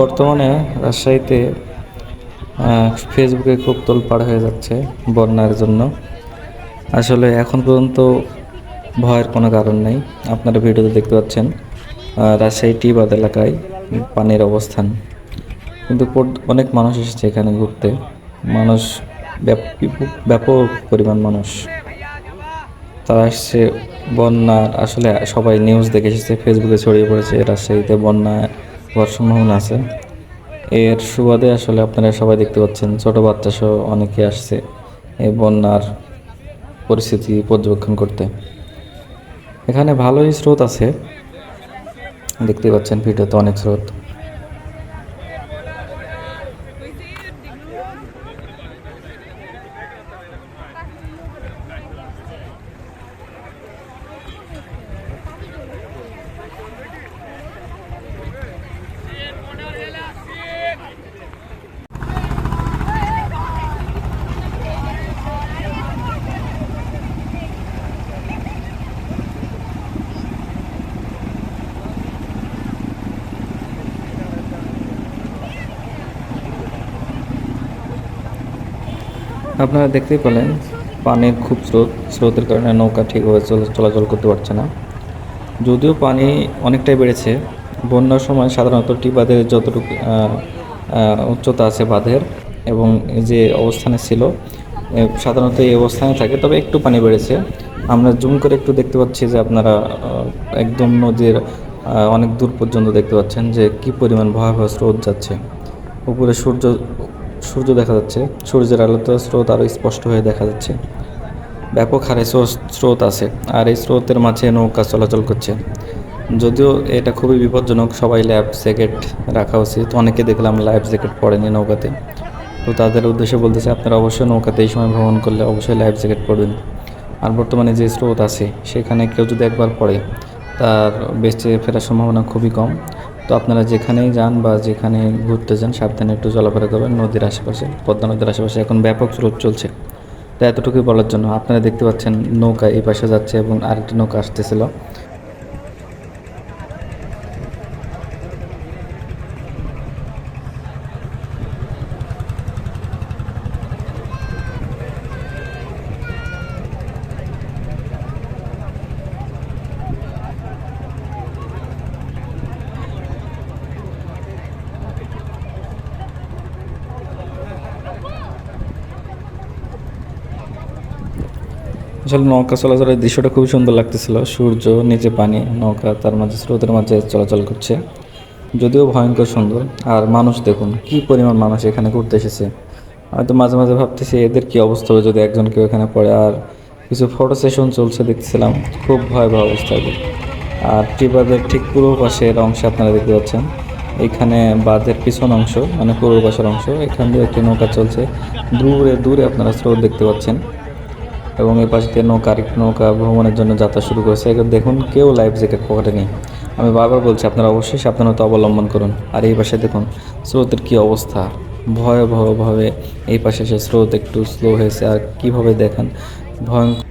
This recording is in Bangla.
বর্তমানে রাজশাহীতে ফেসবুকে খুব তোলপাড় হয়ে যাচ্ছে বন্যার জন্য। আসলে এখন পর্যন্ত ভয়ের কোনো কারণ নেই। আপনারা ভিডিওতে দেখতে পাচ্ছেন রাজশাহী টিবাদ এলাকায় পানির অবস্থান। কিন্তু অনেক মানুষ এসেছে এখানে ঘুরতে। মানুষ ব্যাপক পরিমাণ মানুষ তারা এসছে বন্যার। আসলে সবাই নিউজ দেখে এসেছে, ফেসবুকে ছড়িয়ে পড়েছে রাজশাহীতে বন্যা হওয়ার সম্ভাবনা আছে। এর সুবাদে আসলে আপনারা সবাই দেখতে পাচ্ছেন ছোট বাচ্চা সহ অনেকে আসছে এই বন্যার পরিস্থিতি পর্যবেক্ষণ করতে। এখানে ভালোই স্রোত আছে, দেখতে পাচ্ছেন ভিডিওতে অনেক স্রোত। আপনারা দেখতেই পেলেন পানির খুব স্রোতের কারণে নৌকা ঠিকভাবে চলাচল করতে পারছে না। যদিও পানি অনেকটাই বেড়েছে। বন্যার সময় সাধারণত বাঁধের যতটুকু উচ্চতা আছে বাঁধের এবং যে অবস্থানে ছিল সাধারণত এই অবস্থানে থাকে, তবে একটু পানি বেড়েছে। আমরা জুম করে একটু দেখতে পাচ্ছি যে আপনারা একদম নদীর অনেক দূর পর্যন্ত দেখতে পাচ্ছেন যে কি পরিমাণ ভয়াবহ স্রোত যাচ্ছে। উপরে সূর্য দেখা যাচ্ছে, সূর্যের আলোতে স্রোত আরও স্পষ্ট হয়ে দেখা যাচ্ছে। ব্যাপক হারে স্রোত আছে, আর এই স্রোতের মাঝে নৌকা চলাচল করছে। যদিও এটা খুবই বিপজ্জনক, সবাই লাইফ জ্যাকেট রাখা উচিত। অনেকে দেখলাম লাইফ জ্যাকেট পরেনি নৌকাতে। তো তাদের উদ্দেশ্যে বলতেছে আপনারা অবশ্যই নৌকাতে এই সময় ভ্রমণ করলে অবশ্যই লাইফ জ্যাকেট পরবেন। আর বর্তমানে যে স্রোত আছে সেখানে কেউ যদি একবার পড়ে তার বেঁচে ফেরার সম্ভাবনা খুবই কম। তো আপনারা যেখানেই যান বা যেখানে ঘুরতে যান সাবধানে একটু চলাফেরা করবেন। নদীর আশেপাশে, পদ্মা নদীর আশেপাশে এখন ব্যাপক স্রোত চলছে। তো এতটুকুই বলার জন্য আপনারা দেখতে পাচ্ছেন নৌকা এই পাশে যাচ্ছে এবং আরেকটি নৌকা আসতেছিল। আসলে নৌকা চলাচলের দৃশ্যটা খুবই সুন্দর লাগতেছিল। সূর্য, নিচে পানি, নৌকা তার মাঝে স্রোতের মাঝে চলাচল করছে, যদিও ভয়ঙ্কর সুন্দর। আর মানুষ দেখুন কি পরিমাণ মানুষ এখানে ঘুরতে এসেছে। হয়তো মাঝে মাঝে ভাবতেছি এদের কি অবস্থা হবে যদি একজন কেউ এখানে পড়ে। আর কিছু ফটো সেশন চলছে দেখছিলাম, খুব ভয়াবহ অবস্থা এদের। আর বাঁধের ঠিক পূর্ব পাশের অংশে আপনারা দেখতে পাচ্ছেন, এখানে বাঁধের পিছন অংশ মানে পূর্ব পাশের অংশ, এখান দিয়ে একটি নৌকা চলছে। দূরে দূরে আপনারা স্রোত দেখতে পাচ্ছেন এবং এই পাশ দিয়ে আরেকটি নৌকা ভ্রমণের জন্য যাত্রা শুরু করেছে। এবার দেখুন কেউ লাইফ জ্যাকেট পকেটে নেই। আমি বারবার বলছি আপনারা অবশ্যই সাবধানতা অবলম্বন করুন। আর এই পাশে দেখুন স্রোতের কী অবস্থা, ভয়াবহভাবে এই পাশে সে স্রোত একটু স্লো হয়েছে। আর কীভাবে দেখেন ভয়ঙ্কর